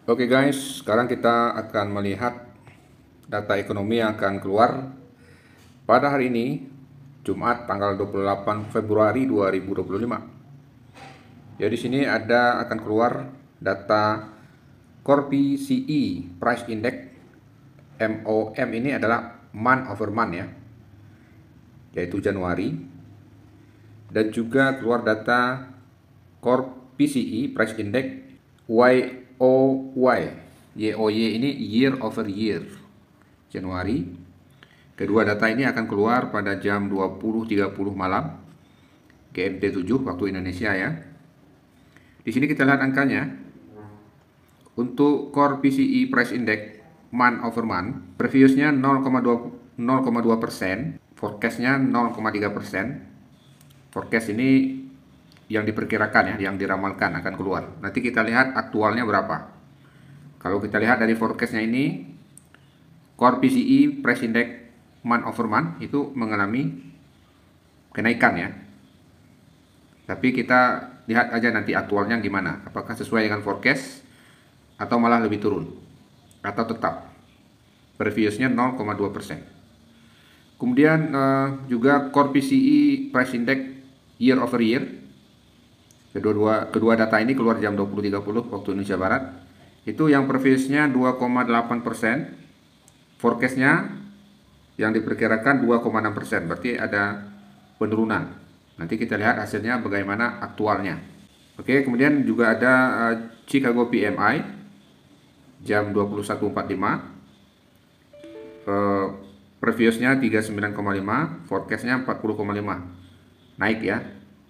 Oke guys, sekarang kita akan melihat data ekonomi yang akan keluar pada hari ini, Jumat tanggal 28 Februari 2025. Ya, di sini akan keluar data Core PCE Price Index MOM. Ini adalah month over month ya, yaitu Januari. Dan juga keluar data Core PCE Price Index YOY ini year over year Januari. Kedua data ini akan keluar pada jam 20.30 malam GMT 7 waktu Indonesia ya. Di sini kita lihat angkanya. Untuk Core PCE Price Index month over month, previousnya 0,2%, forecastnya 0,3%. Forecast ini yang diperkirakan ya, yang diramalkan akan keluar. Nanti kita lihat aktualnya berapa. Kalau kita lihat dari forecastnya ini, Core PCE Price Index month over month itu mengalami kenaikan ya. Tapi kita lihat aja nanti aktualnya gimana. Apakah sesuai dengan forecast atau malah lebih turun atau tetap. Previousnya 0,2%. Kemudian juga Core PCE Price Index year over year. Kedua data ini keluar jam 20.30 waktu Indonesia Barat. Itu yang previousnya 2,8%. Forecastnya yang diperkirakan 2,6%. Berarti ada penurunan. Nanti kita lihat hasilnya bagaimana aktualnya. Oke, kemudian juga ada Chicago PMI jam 21.45. Previousnya 39,5, forecastnya 40,5. Naik ya.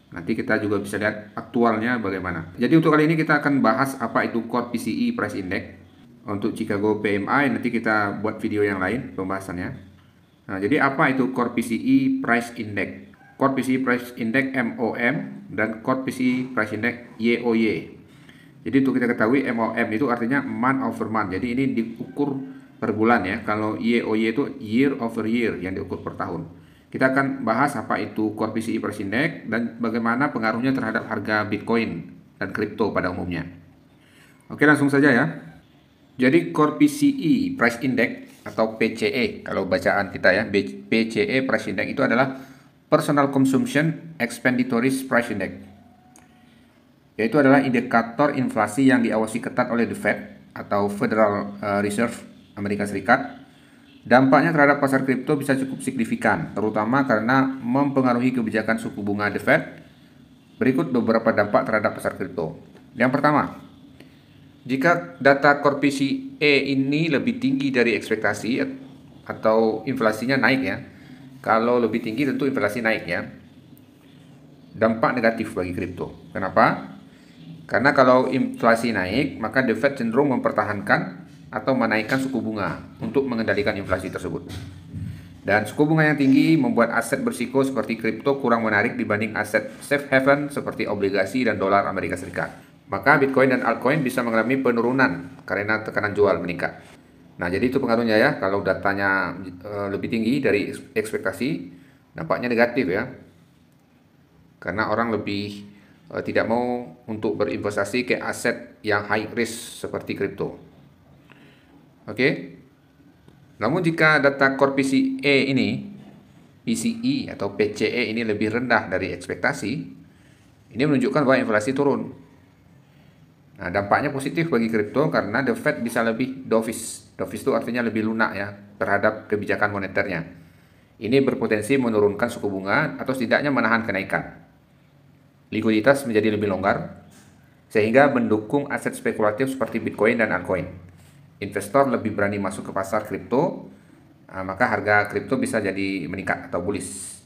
Nanti kita juga bisa lihat aktualnya bagaimana. Jadi untuk kali ini kita akan bahas apa itu Core PCE Price Index. Untuk Chicago PMI nanti kita buat video yang lain pembahasannya. Nah, jadi apa itu Core PCE Price Index? Core PCE Price Index MOM dan Core PCE Price Index YOY. Jadi untuk kita ketahui MOM itu artinya month over month. Jadi ini diukur per bulan ya. Kalau YOY itu year over year yang diukur per tahun. Kita akan bahas apa itu Core PCE Price Index dan bagaimana pengaruhnya terhadap harga Bitcoin dan kripto pada umumnya. Oke, langsung saja ya. Jadi Core PCE Price Index atau PCE kalau bacaan kita ya, PCE Price Index itu adalah Personal Consumption Expenditures Price Index. Yaitu adalah indikator inflasi yang diawasi ketat oleh The Fed atau Federal Reserve Amerika Serikat. Dampaknya terhadap pasar kripto bisa cukup signifikan, terutama karena mempengaruhi kebijakan suku bunga The Fed. Berikut beberapa dampak terhadap pasar kripto. Yang pertama, jika data Core PCE ini lebih tinggi dari ekspektasi atau inflasinya naik ya. Kalau lebih tinggi tentu inflasi naik ya. Dampak negatif bagi kripto. Kenapa? Karena kalau inflasi naik, maka The Fed cenderung mempertahankan atau menaikkan suku bunga untuk mengendalikan inflasi tersebut. Dan suku bunga yang tinggi membuat aset berisiko seperti kripto kurang menarik dibanding aset safe haven seperti obligasi dan dolar Amerika Serikat. Maka Bitcoin dan altcoin bisa mengalami penurunan karena tekanan jual meningkat. Nah, jadi itu pengaruhnya ya. Kalau datanya lebih tinggi dari ekspektasi, dampaknya negatif ya. Karena orang lebih tidak mau untuk berinvestasi ke aset yang high risk seperti kripto. Oke. Namun jika data Core PCE ini, PCE atau PCE ini lebih rendah dari ekspektasi, ini menunjukkan bahwa inflasi turun. Nah, dampaknya positif bagi kripto karena The Fed bisa lebih dovish. Dovish itu artinya lebih lunak ya terhadap kebijakan moneternya. Ini berpotensi menurunkan suku bunga atau setidaknya menahan kenaikan. Likuiditas menjadi lebih longgar sehingga mendukung aset spekulatif seperti Bitcoin dan altcoin. Investor lebih berani masuk ke pasar kripto, maka harga kripto bisa jadi meningkat atau bullish.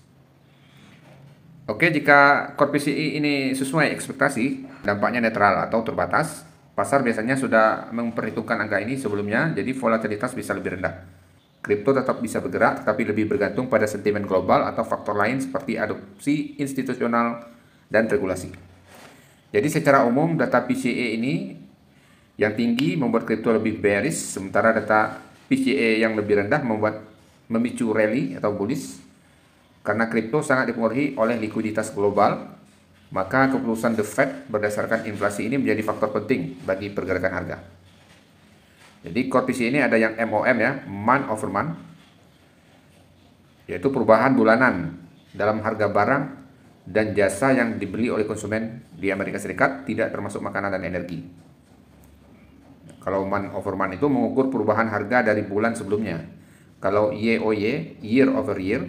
Oke, jika Core PCE ini sesuai ekspektasi, dampaknya netral atau terbatas, pasar biasanya sudah memperhitungkan angka ini sebelumnya, jadi volatilitas bisa lebih rendah. Kripto tetap bisa bergerak, tetapi lebih bergantung pada sentimen global atau faktor lain seperti adopsi institusional dan regulasi. Jadi secara umum data PCE ini yang tinggi membuat kripto lebih bearish, sementara data PCE yang lebih rendah memicu rally atau bullish. Karena kripto sangat dipengaruhi oleh likuiditas global, maka keputusan The Fed berdasarkan inflasi ini menjadi faktor penting bagi pergerakan harga. Jadi core PCE ini ada yang MOM ya, month over month, yaitu perubahan bulanan dalam harga barang dan jasa yang dibeli oleh konsumen di Amerika Serikat, tidak termasuk makanan dan energi. Kalau month over month itu mengukur perubahan harga dari bulan sebelumnya. Kalau YOY, year over year,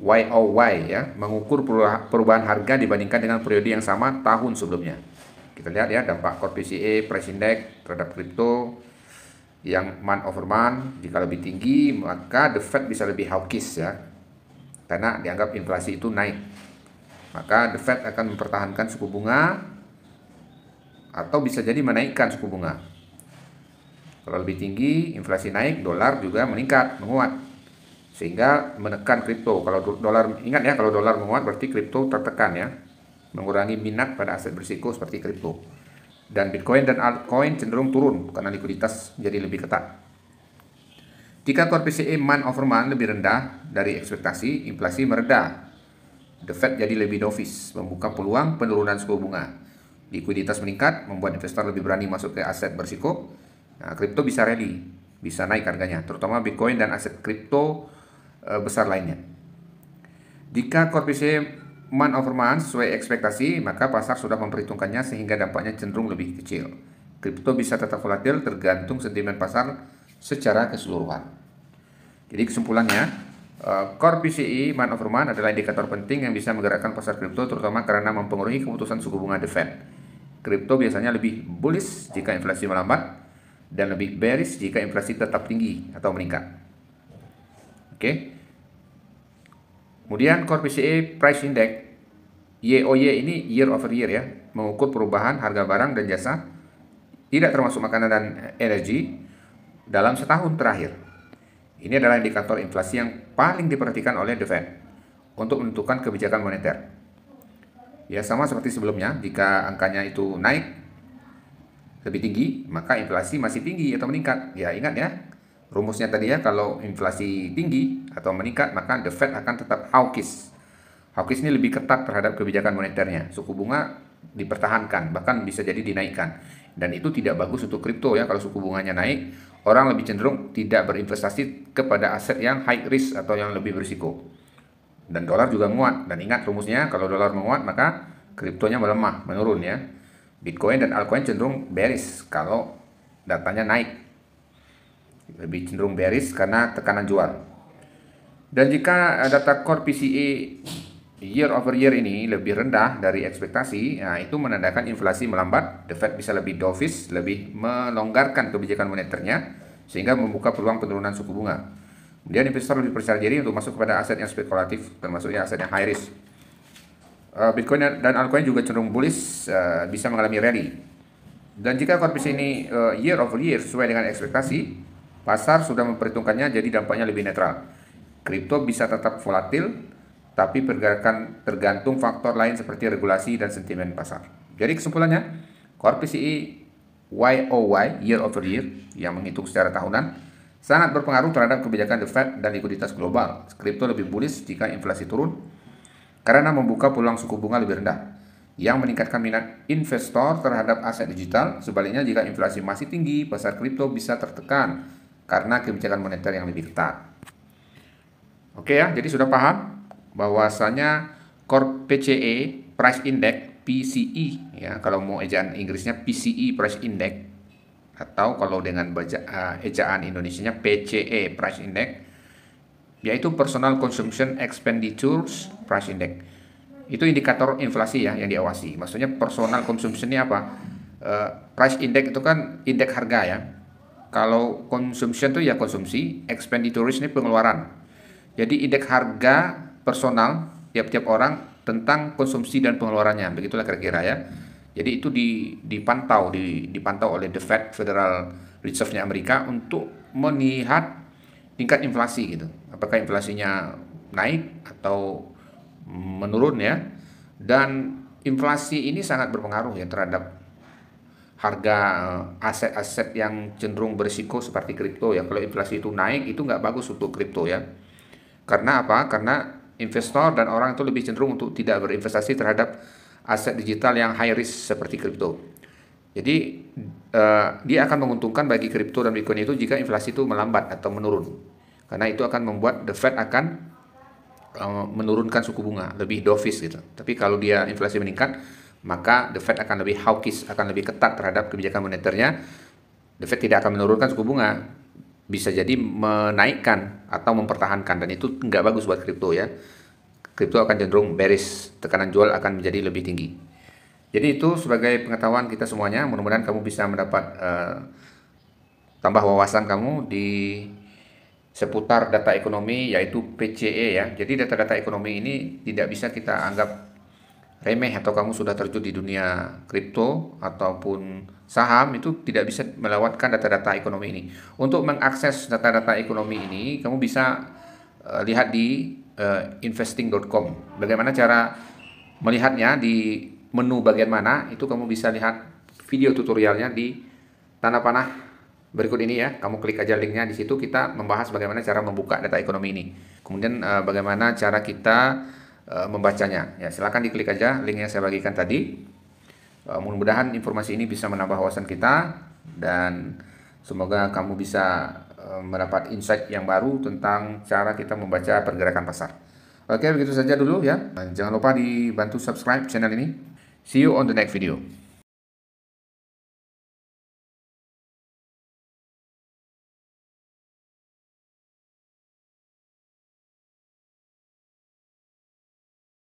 YOY ya, mengukur perubahan harga dibandingkan dengan periode yang sama tahun sebelumnya. Kita lihat ya dampak core PCE price index terhadap kripto yang month over month. Jika lebih tinggi maka the Fed bisa lebih hawkish ya, karena dianggap inflasi itu naik. Maka the Fed akan mempertahankan suku bunga atau bisa jadi menaikkan suku bunga. Kalau lebih tinggi inflasi naik, dolar juga meningkat, menguat, sehingga menekan kripto. Kalau dolar, ingat ya, kalau dolar menguat berarti kripto tertekan ya, mengurangi minat pada aset berisiko seperti kripto. Dan Bitcoin dan altcoin cenderung turun karena likuiditas jadi lebih ketat. Jika core PCE month over month lebih rendah dari ekspektasi, inflasi mereda. The Fed jadi lebih dovish, membuka peluang penurunan suku bunga. Likuiditas meningkat, membuat investor lebih berani masuk ke aset berisiko. Nah, kripto bisa rally, bisa naik harganya, terutama Bitcoin dan aset kripto besar lainnya. Jika core PCE month over month sesuai ekspektasi, maka pasar sudah memperhitungkannya sehingga dampaknya cenderung lebih kecil. Kripto bisa tetap volatil tergantung sentimen pasar secara keseluruhan. Jadi kesimpulannya, core PCE month over month adalah indikator penting yang bisa menggerakkan pasar kripto, terutama karena mempengaruhi keputusan suku bunga The Fed. Kripto biasanya lebih bullish jika inflasi melambat dan lebih bearish jika inflasi tetap tinggi atau meningkat. Oke. Kemudian core PCE price index YOY ini year over year ya, mengukur perubahan harga barang dan jasa, tidak termasuk makanan dan energi, dalam setahun terakhir. Ini adalah indikator inflasi yang paling diperhatikan oleh The Fed untuk menentukan kebijakan moneter. Ya, sama seperti sebelumnya, jika angkanya itu naik lebih tinggi, maka inflasi masih tinggi atau meningkat. Ya, ingat ya, rumusnya tadi ya, kalau inflasi tinggi atau meningkat, maka The Fed akan tetap hawkish. Hawkish ini lebih ketat terhadap kebijakan moneternya. Suku bunga dipertahankan, bahkan bisa jadi dinaikkan. Dan itu tidak bagus untuk kripto ya. Kalau suku bunganya naik, orang lebih cenderung tidak berinvestasi kepada aset yang high risk atau yang lebih berisiko. Dan dolar juga menguat. Dan ingat rumusnya, kalau dolar menguat, maka kriptonya melemah, menurun ya. Bitcoin dan altcoin cenderung bearish kalau datanya naik. Lebih cenderung bearish karena tekanan jual. Dan jika data core PCE year over year ini lebih rendah dari ekspektasi, nah itu menandakan inflasi melambat. The Fed bisa lebih dovish, lebih melonggarkan kebijakan moneternya, sehingga membuka peluang penurunan suku bunga. Kemudian investor lebih percaya diri untuk masuk kepada aset yang spekulatif, termasuknya aset yang high risk. Bitcoin dan altcoin juga cenderung bullish, bisa mengalami rally. Dan jika core PCE ini year over year sesuai dengan ekspektasi, pasar sudah memperhitungkannya, jadi dampaknya lebih netral. Kripto bisa tetap volatil, tapi pergerakan tergantung faktor lain seperti regulasi dan sentimen pasar. Jadi kesimpulannya, core PCE YOY year over year yang menghitung secara tahunan sangat berpengaruh terhadap kebijakan The Fed dan likuiditas global. Kripto lebih bullish jika inflasi turun karena membuka peluang suku bunga lebih rendah yang meningkatkan minat investor terhadap aset digital. Sebaliknya, jika inflasi masih tinggi, pasar kripto bisa tertekan karena kebijakan moneter yang lebih ketat. Oke ya, jadi sudah paham bahwasanya core PCE price index PCE ya, kalau mau ejaan Inggrisnya PCE price index, atau kalau dengan ejaan Indonesianya PCE price index, yaitu Personal Consumption Expenditures Price Index. Itu indikator inflasi ya yang diawasi. Maksudnya personal consumption ini apa? Price index itu kan indeks harga ya. Kalau consumption itu ya konsumsi, expenditures ini pengeluaran. Jadi indeks harga personal tiap-tiap orang tentang konsumsi dan pengeluarannya. Begitulah kira-kira ya. Jadi itu dipantau oleh The Fed, Federal Reserve-nya Amerika, untuk melihat tingkat inflasi gitu. Apakah inflasinya naik atau menurun ya. Dan inflasi ini sangat berpengaruh ya terhadap harga aset-aset yang cenderung berisiko seperti kripto ya. Kalau inflasi itu naik, itu nggak bagus untuk kripto ya. Karena apa? Karena investor dan orang itu lebih cenderung untuk tidak berinvestasi terhadap aset digital yang high risk seperti kripto. Jadi dia akan menguntungkan bagi kripto dan Bitcoin itu jika inflasi itu melambat atau menurun. Karena itu akan membuat the Fed akan menurunkan suku bunga, lebih dovish gitu. Tapi kalau dia inflasi meningkat, maka the Fed akan lebih hawkish, akan lebih ketat terhadap kebijakan moneternya. The Fed tidak akan menurunkan suku bunga, bisa jadi menaikkan atau mempertahankan, dan itu nggak bagus buat kripto ya. Kripto akan cenderung bearish, tekanan jual akan menjadi lebih tinggi. Jadi itu sebagai pengetahuan kita semuanya, mudah-mudahan kamu bisa mendapat tambah wawasan kamu di seputar data ekonomi, yaitu PCE ya. Jadi data-data ekonomi ini tidak bisa kita anggap remeh, atau kamu sudah terjun di dunia kripto ataupun saham itu tidak bisa melewatkan data-data ekonomi ini. Untuk mengakses data-data ekonomi ini, kamu bisa lihat di investing.com. Bagaimana cara melihatnya di menu bagian mana, itu kamu bisa lihat video tutorialnya di tanda panah berikut ini ya. Kamu klik aja linknya, di situ kita membahas bagaimana cara membuka data ekonomi ini. Kemudian bagaimana cara kita membacanya. Ya, silakan diklik aja link yang saya bagikan tadi. Mudah-mudahan informasi ini bisa menambah wawasan kita, dan semoga kamu bisa mendapat insight yang baru tentang cara kita membaca pergerakan pasar. Oke, begitu saja dulu ya. Jangan lupa dibantu subscribe channel ini. See you on the next video.